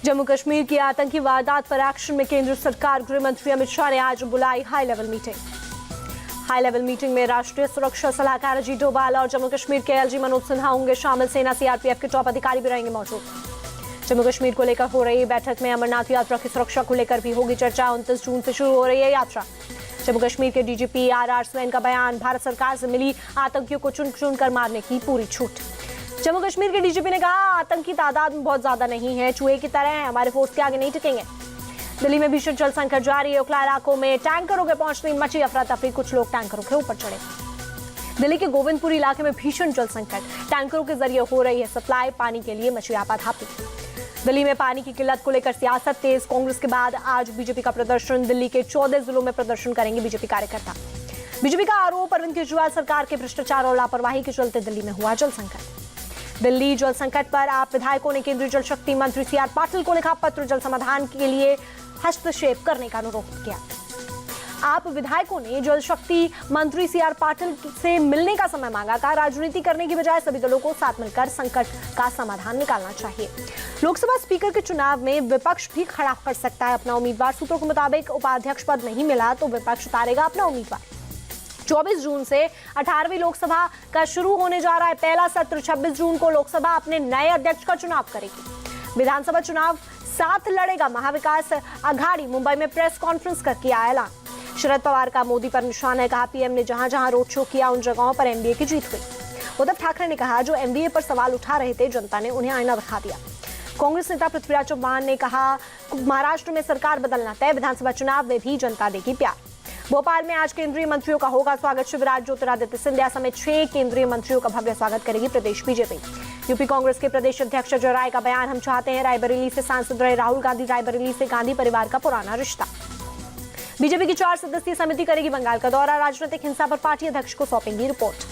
जम्मू कश्मीर की आतंकी वारदात पर एक्शन में केंद्र सरकार। गृह मंत्री अमित शाह ने आज बुलाई हाई लेवल मीटिंग में राष्ट्रीय सुरक्षा सलाहकार अजीत डोभाल और जम्मू कश्मीर के एलजी मनोज सिन्हा होंगे शामिल। सेना सीआरपीएफ के टॉप अधिकारी भी रहेंगे मौजूद। जम्मू कश्मीर को लेकर हो रही बैठक में अमरनाथ यात्रा की सुरक्षा को लेकर भी होगी चर्चा। 29 जून से शुरू हो रही है यात्रा। जम्मू कश्मीर के डीजीपी आर स्वैन का बयान। भारत सरकार से मिली आतंकियों को चुन चुन कर मारने की पूरी छूट। जम्मू कश्मीर के डीजीपी ने कहा, आतंकी तादाद में बहुत ज्यादा नहीं है, चूहे की तरह है, हमारे फोर्स के आगे नहीं टिकेंगे। दिल्ली में भीषण जल संकट जारी है। ओखला इलाकों में टैंकरों के पहुंचने मची अफरा तफरी। कुछ लोग टैंकरों के ऊपर चढ़े। दिल्ली के गोविंदपुरी इलाके में भीषण जल संकट। टैंकरों के जरिए हो रही है सप्लाई। पानी के लिए मची आपाधापी। दिल्ली में पानी की किल्लत को लेकर सियासत तेज। कांग्रेस के बाद आज बीजेपी का प्रदर्शन। दिल्ली के 14 जिलों में प्रदर्शन करेंगे बीजेपी कार्यकर्ता। बीजेपी का आरोप, अरविंद केजरीवाल सरकार के भ्रष्टाचार और लापरवाही के चलते दिल्ली में हुआ जल संकट। दिल्ली जल संकट पर आप विधायकों ने केंद्रीय जल शक्ति मंत्री सीआर पाटिल को लिखा पत्र। जल समाधान के लिए हस्तक्षेप करने का अनुरोध किया। आप विधायकों ने जल शक्ति मंत्री सीआर पाटिल से मिलने का समय मांगा। कहा, राजनीति करने की बजाय सभी दलों को साथ मिलकर संकट का समाधान निकालना चाहिए। लोकसभा स्पीकर के चुनाव में विपक्ष भी खड़ा कर सकता है अपना उम्मीदवार। सूत्रों के मुताबिक उपाध्यक्ष पद नहीं मिला तो विपक्ष उतारेगा अपना उम्मीदवार। 24 जून से 18वीं लोकसभा का शुरू होने जा रहा है पहला सत्र। 26 जून को लोकसभा अपने नए अध्यक्ष का चुनाव करेगी। विधानसभा चुनाव साथ लड़ेगा महाविकास आघाड़ी। मुंबई में प्रेस कॉन्फ्रेंस कर किया ऐलान। शरद पवार का मोदी पर निशाना है। कहा, पीएम ने जहां जहां रोड शो किया उन जगहों पर एनडीए की जीत हुई। उद्धव ठाकरे ने कहा, जो एनडीए पर सवाल उठा रहे थे जनता ने उन्हें आईना दिखा दिया। कांग्रेस नेता पृथ्वीराज चौहान ने कहा, महाराष्ट्र में सरकार बदलना तय। विधानसभा चुनाव में भी जनता देगी प्यार। भोपाल में आज केंद्रीय मंत्रियों का होगा स्वागत। शिवराज ज्योतिरादित्य सिंधिया समेत 6 केंद्रीय मंत्रियों का भव्य स्वागत करेगी प्रदेश बीजेपी। यूपी कांग्रेस के प्रदेश अध्यक्ष अजय राय का बयान। हम चाहते हैं रायबरेली से सांसद रहे राहुल गांधी। रायबरेली से गांधी परिवार का पुराना रिश्ता। बीजेपी की 4 सदस्यीय समिति करेगी बंगाल का दौरा। राजनीतिक हिंसा पर पार्टी अध्यक्ष को सौंपेंगी रिपोर्ट।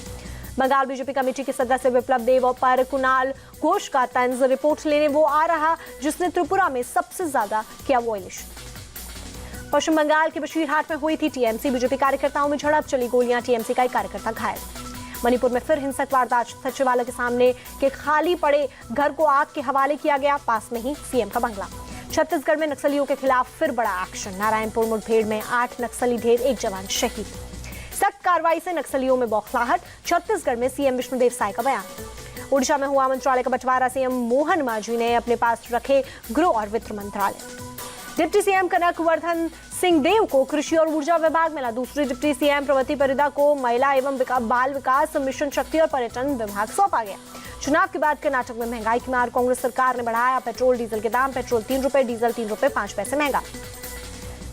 बंगाल बीजेपी कमेटी के सदस्य विप्लव देव पर कुणाल घोष का तंज। रिपोर्ट लेने वो आ रहा जिसने त्रिपुरा में सबसे ज्यादा किया वॉयलेशन। पश्चिम बंगाल के बशीरहाट में हुई थी टीएमसी बीजेपी कार्यकर्ताओं में झड़प। चली गोलियां, टीएमसी का एक कार्यकर्ता घायल। मणिपुर में फिर हिंसक वारदात। सचिवालय के सामने के खाली पड़े घर को आग के हवाले किया गया। पास में ही सीएम का बंगला। छत्तीसगढ़ में नक्सलियों के खिलाफ फिर बड़ा एक्शन। नारायणपुर मुठभेड़ में 8 नक्सली ढेर, 1 जवान शहीद। सख्त कार्रवाई से नक्सलियों में बौखलाहट। छत्तीसगढ़ में सीएम विष्णुदेव साय का बयान। ओडिशा में हुआ मंत्रालय का बंटवारा। सीएम मोहन मांझी ने अपने पास रखे गृह और वित्त मंत्रालय। डिप्टी सीएम कनक वर्धन सिंह देव को कृषि और ऊर्जा विभाग मिला। दूसरी डिप्टी सीएम प्रवती परिदा को महिला एवं बाल विकास मिशन शक्ति और पर्यटन विभाग सौंपा गया। चुनाव के बाद कर्नाटक में महंगाई की मार। कांग्रेस सरकार ने बढ़ाया पेट्रोल डीजल के दाम। पेट्रोल 3 रुपए, डीजल 3 रुपए 5 पैसे महंगा।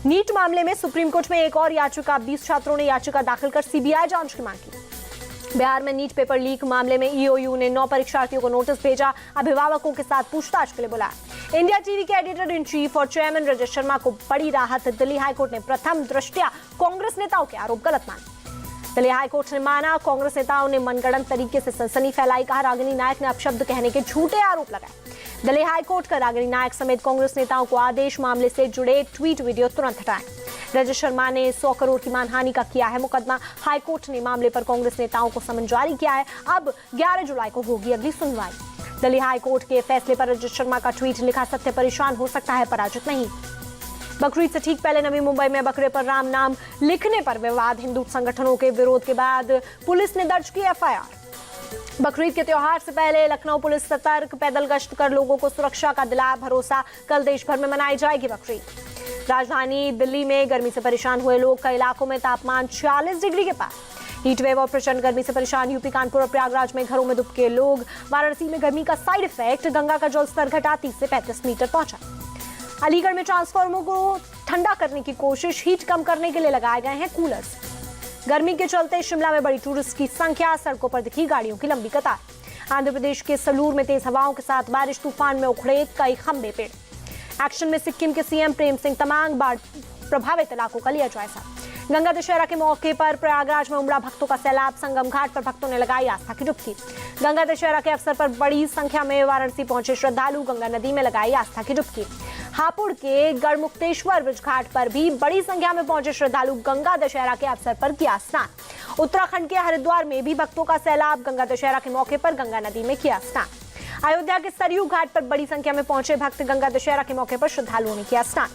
नीट मामले में सुप्रीम कोर्ट में एक और याचिका। 20 छात्रों ने याचिका दाखिल कर सीबीआई जांच की मांग की। बिहार में नीट पेपर लीक मामले में ईओयू ने 9 परीक्षार्थियों को नोटिस भेजा। अभिभावकों के साथ पूछताछ के लिए बुलाया। इंडिया टीवी के एडिटर इन चीफ और चेयरमैन रजत शर्मा को बड़ी राहत। दिल्ली हाईकोर्ट ने प्रथम दृष्टया कांग्रेस नेताओं के आरोप गलत माने। दिल्ली हाईकोर्ट ने माना, कांग्रेस नेताओं ने मनगढ़ंत तरीके से सनसनी फैलाई। कहा, रागिनी नायक ने अपशब्द कहने के झूठे आरोप लगाए। दिल्ली हाईकोर्ट का रागिनी नायक समेत कांग्रेस नेताओं को आदेश। मामले से जुड़े ट्वीट वीडियो तुरंत हटाएं। रजत शर्मा ने 100 करोड़ की मानहानि का किया है मुकदमा। हाईकोर्ट ने मामले पर कांग्रेस नेताओं को समन जारी किया है। अब 11 जुलाई को होगी अगली सुनवाई। दिल्ली हाईकोर्ट के फैसले पर रजत शर्मा का ट्वीट लिखा, सत्य परेशान हो सकता है पराजित नहीं। बकरीद से ठीक पहले नवी मुंबई में बकरे पर राम नाम लिखने पर विवाद। हिंदू संगठनों के विरोध के बाद पुलिस ने दर्ज की एफआईआर। बकरीद के त्योहार से पहले लखनऊ पुलिस सतर्क। पैदल गश्त कर लोगों को सुरक्षा का दिलाया भरोसा। कल देश भर में मनाई जाएगी बकरीद। राजधानी दिल्ली में गर्मी से परेशान हुए लोग। कई इलाकों में तापमान 40 डिग्री के पार। हीट वेव और प्रचंड गर्मी से परेशान यूपी कानपुर और प्रयागराज में घरों में दुबके लोग। वाराणसी में गर्मी का साइड इफेक्ट। गंगा का जलस्तर घटा 30 से 35 मीटर पहुंचा। अलीगढ़ में ट्रांसफार्मर को ठंडा करने की कोशिश। हीट कम करने के लिए लगाए गए हैं कूलर्स। गर्मी के चलते शिमला में बड़ी टूरिस्ट की संख्या। सड़कों पर दिखी गाड़ियों की लंबी कतार। आंध्र प्रदेश के सलूर में तेज हवाओं के साथ बारिश। तूफान में उखड़े कई खंबे पेड़। एक्शन में सिक्किम के सीएम प्रेम सिंह तमांग। बाढ़ प्रभावित इलाकों का लिया जायजा। गंगा दशहरा के मौके पर प्रयागराज में उमड़ा भक्तों का सैलाब। संगम घाट पर भक्तों ने लगाई आस्था की डुबकी। गंगा दशहरा के अवसर पर बड़ी संख्या में वाराणसी पहुंचे श्रद्धालु। गंगा नदी में लगाई आस्था की डुबकी। हापुड़ के गढ़मुक्तेश्वर ब्रिज घाट पर भी बड़ी संख्या में पहुंचे श्रद्धालु। गंगा दशहरा के अवसर पर किया स्नान। उत्तराखंड के हरिद्वार में भी भक्तों का सैलाब। गंगा दशहरा के मौके पर गंगा नदी में किया स्नान। अयोध्या के सरयू घाट पर बड़ी संख्या में पहुंचे भक्त। गंगा दशहरा के मौके पर श्रद्धालुओं ने किया स्नान।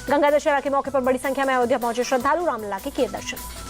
गंगा दशहरा के मौके पर बड़ी संख्या में अयोध्या पहुंचे श्रद्धालु, रामलला के किए दर्शन।